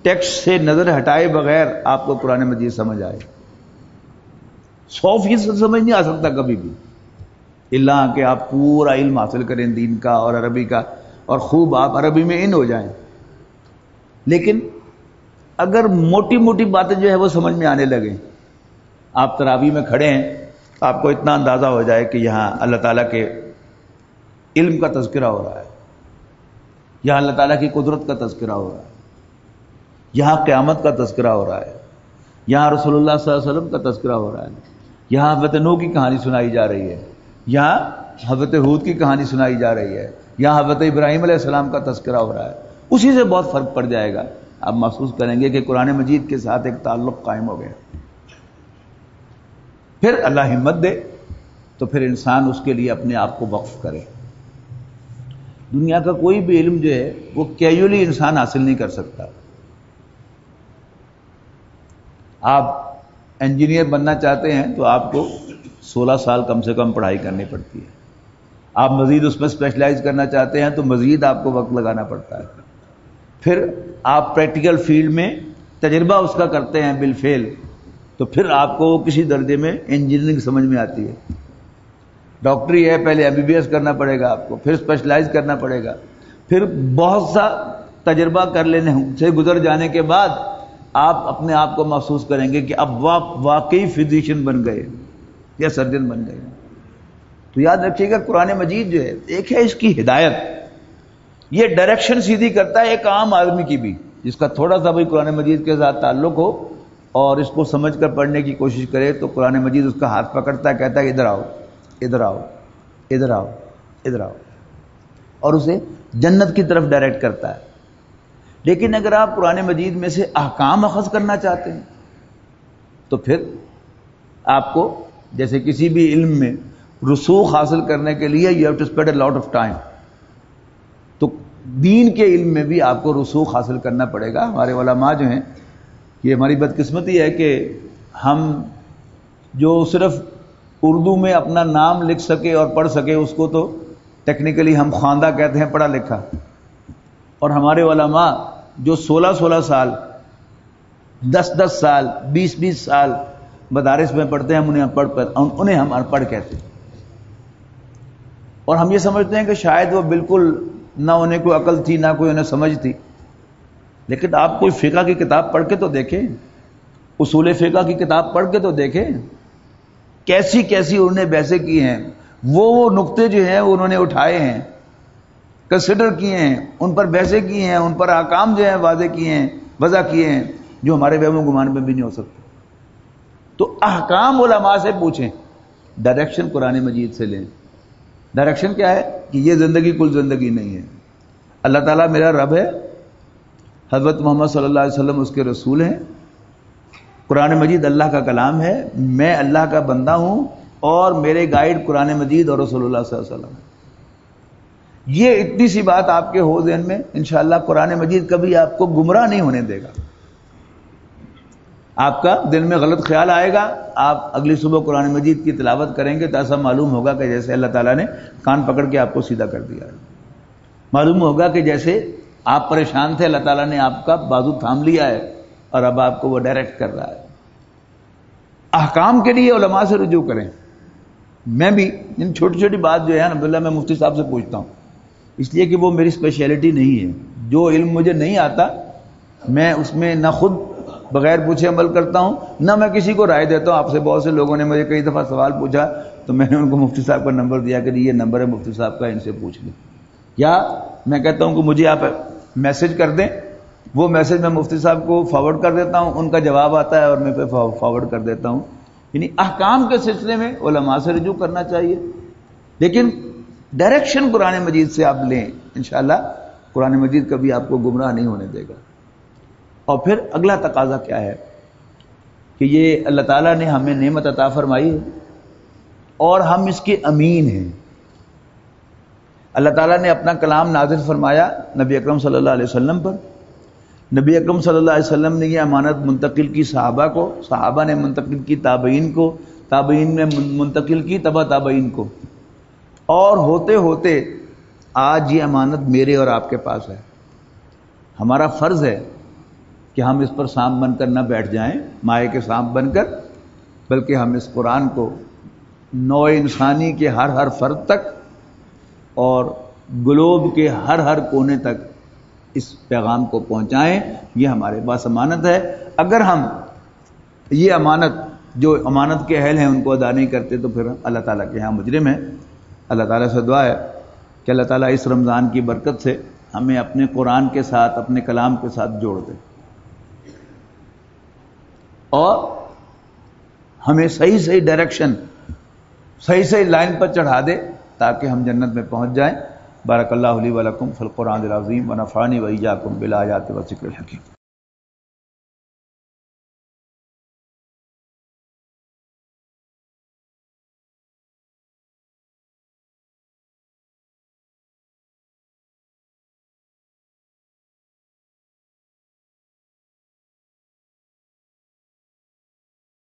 ٹیکسٹ سے نظر ہٹائے بغیر آپ کو قرآن مجید سمجھ آئے. 100% سمجھ نہیں آ سکتا کبھی بھی، اللہ کہ آپ پورا علم حاصل کریں دین کا اور عربی کا، اور خوب آپ عربی میں ان ہو جائیں. لیکن اگر موٹی موٹی باتیں جو ہے وہ سمجھ میں آنے لگیں، آپ تراویح میں کھڑے ہیں تو آپ کو اتنا اندازہ ہو جائے کہ یہاں اللہ تعالیٰ کے علم کا تذکرہ ہو رہا ہے، یہاں اللہ تعالیٰ کی قدرت کا تذکرہ ہو رہا ہے، یہاں قیامت کا تذکرہ ہو رہا ہے، یہاں رسول اللہ صلی اللہ علیہ وسلم کا تذکرہ ہو رہا ہے، یہاں حضرت نوح کی کہانی سنائی جا رہی ہے، یہاں حضرت ہود کی کہانی سنائی جا رہی ہے، یہاں حضرت ابراہیم علیہ السلام کا تذکرہ ہو رہا ہے. اسی سے بہت فرق پڑ جائے گا، آپ محسوس کریں گے کہ قرآن مجید کے ساتھ ایک تعلق قائم ہو گیا. پھر اللہ ہمت دے تو پھر انسان اس کے لیے اپنے آپ کو وقف کرے. دنیا کا کوئی بھی علم جو ہے وہ کیجولی انسان حاصل نہیں کر سکتا. آپ انجینئر بننا چاہتے ہیں تو آپ کو 16 سال کم سے کم پڑھائی کرنی پڑتی ہے. آپ مزید اس میں اسپیشلائز کرنا چاہتے ہیں تو مزید آپ کو وقت لگانا پڑتا ہے. پھر آپ پریکٹیکل فیلڈ میں تجربہ اس کا کرتے ہیں بالفعل، تو پھر آپ کو کسی درجے میں انجینئرنگ سمجھ میں آتی ہے. ڈاکٹری ہے، پہلے MBBS کرنا پڑے گا آپ کو، پھر اسپیشلائز کرنا پڑے گا، پھر بہت سا تجربہ کر لینے سے گزر جانے کے بعد آپ اپنے آپ کو محسوس کریں گے کہ اب واقعی فزیشین بن گئے یا سرجن بن گئے. تو یاد رکھیے گا قرآن مجید جو ہے ایک ہے اس کی ہدایت، یہ ڈائریکشن سیدھی کرتا ہے ایک عام آدمی کی بھی، جس کا تھوڑا سا بھی قرآن مجید کے ساتھ تعلق ہو اور اس کو سمجھ کر پڑھنے کی کوشش کرے تو قرآن مجید اس کا ہاتھ پکڑتا ہے، کہتا ہے ادھر آؤ ادھر آؤ ادھر آؤ ادھر آؤ، اور اسے جنت کی طرف ڈائریکٹ کرتا ہے. لیکن اگر آپ قرآن مجید میں سے احکام اخذ کرنا چاہتے ہیں تو پھر آپ کو جیسے کسی بھی علم میں رسوخ حاصل کرنے کے لیے you have to spend a lot of time, تو دین کے علم میں بھی آپ کو رسوخ حاصل کرنا پڑے گا. ہمارے علماء جو ہیں، یہ ہماری بدقسمتی ہے کہ ہم جو صرف اردو میں اپنا نام لکھ سکے اور پڑھ سکے اس کو تو ٹیکنیکلی ہم خواندہ کہتے ہیں، پڑھا لکھا. اور ہمارے علماء جو 16 سال 10 سال 20 سال مدارس میں پڑھتے ہیں، انہیں ہم ان پڑھ کہتے ہیں. اور ہم یہ سمجھتے ہیں کہ شاید وہ بالکل نہ انہیں کوئی عقل تھی نہ کوئی انہیں سمجھ تھی. لیکن آپ کوئی فقہ کی کتاب پڑھ کے تو دیکھیں، اصول فقہ کی کتاب پڑھ کے تو دیکھیں کیسی کیسی انہوں نے بحثیں کی ہیں، وہ نقطے جو ہیں انہوں نے اٹھائے ہیں، کنسیڈر کیے ہیں، ان پر بحثیں کی ہیں، ان پر احکام جو ہیں واضح کیے ہیں، وضع کیے ہیں، جو ہمارے وہم و گمان میں بھی نہیں ہو سکتے. تو احکام علماء سے پوچھیں، ڈائریکشن قرآن مجید سے لیں. ڈائریکشن کیا ہے کہ یہ زندگی کل زندگی نہیں ہے. اللہ تعالیٰ میرا رب ہے، حضرت محمد صلی اللہ علیہ وسلم اس کے رسول ہیں، قرآن مجید اللہ کا کلام ہے، میں اللہ کا بندہ ہوں اور میرے گائیڈ قرآن مجید اور رسول اللہ صلی اللہ علیہ وسلم. یہ اتنی سی بات آپ کے ہو ذہن میں، انشاءاللہ قرآن مجید کبھی آپ کو گمراہ نہیں ہونے دے گا. آپ کا دل میں غلط خیال آئے گا، آپ اگلی صبح قرآن مجید کی تلاوت کریں گے تو ایسا معلوم ہوگا کہ جیسے اللہ تعالیٰ نے کان پکڑ کے آپ کو سیدھا کر دیا ہے. معلوم ہوگا کہ جیسے آپ پریشان تھے، اللہ تعالیٰ نے آپ کا بازو تھام لیا ہے اور اب آپ کو وہ ڈائریکٹ کر رہا ہے. احکام کے لیے علماء سے رجوع کریں. میں بھی ان چھوٹی چھوٹی بات جو ہے الحمدللہ میں مفتی صاحب سے پوچھتا ہوں، اس لیے کہ وہ میری اسپیشلٹی نہیں ہے. جو علم مجھے نہیں آتا میں اس میں نہ خود بغیر پوچھے عمل کرتا ہوں، نہ میں کسی کو رائے دیتا ہوں. آپ سے بہت سے لوگوں نے مجھے کئی دفعہ سوال پوچھا تو میں نے ان کو مفتی صاحب کا نمبر دیا کہ یہ نمبر ہے مفتی صاحب کا، ان سے پوچھ لیں. یا میں کہتا ہوں کہ مجھے آپ میسج کر دیں، وہ میسج میں مفتی صاحب کو فارورڈ کر دیتا ہوں، ان کا جواب آتا ہے اور میں پھر فارورڈ کر دیتا ہوں. یعنی احکام کے سلسلے میں علماء سے رجوع کرنا چاہیے، لیکن ڈائریکشن قرآن مجید سے آپ لیں، انشاءاللہ قرآن مجید کبھی آپ کو گمراہ نہیں ہونے دے گا. اور پھر اگلا تقاضا کیا ہے کہ یہ اللہ تعالیٰ نے ہمیں نعمت عطا فرمائی ہے اور ہم اس کے امین ہیں. اللہ تعالیٰ نے اپنا کلام نازل فرمایا نبی اکرم صلی اللہ علیہ وسلم پر. نبی اکرم صلی اللہ علیہ وسلم نے یہ امانت منتقل کی صحابہ کو، صحابہ نے منتقل کی تابعین کو، تابعین نے منتقل کی تبع تابعین کو، اور ہوتے ہوتے آج یہ امانت میرے اور آپ کے پاس ہے. ہمارا فرض ہے کہ ہم اس پر سانپ بن کر نہ بیٹھ جائیں، مائع کے سانپ بن کر، بلکہ ہم اس قرآن کو نوع انسانی کے ہر فرد تک اور گلوب کے ہر کونے تک اس پیغام کو پہنچائیں. یہ ہمارے پاس امانت ہے. اگر ہم یہ امانت جو امانت کے اہل ہیں ان کو ادا نہیں کرتے تو پھر اللہ تعالیٰ کے ہاں مجرم ہیں. اللہ تعالیٰ سے دعا ہے کہ اللہ تعالیٰ اس رمضان کی برکت سے ہمیں اپنے قرآن کے ساتھ، اپنے کلام کے ساتھ جوڑ دے. اور ہمیں صحیح صحیح ڈائریکشن، صحیح صحیح لائن پر چڑھا دے تاکہ ہم جنت میں پہنچ جائیں۔ بارک اللہ لی و لکم فی القرآن العظیم ونفعنی و ایاکم بالآیات والذکر الحکیم۔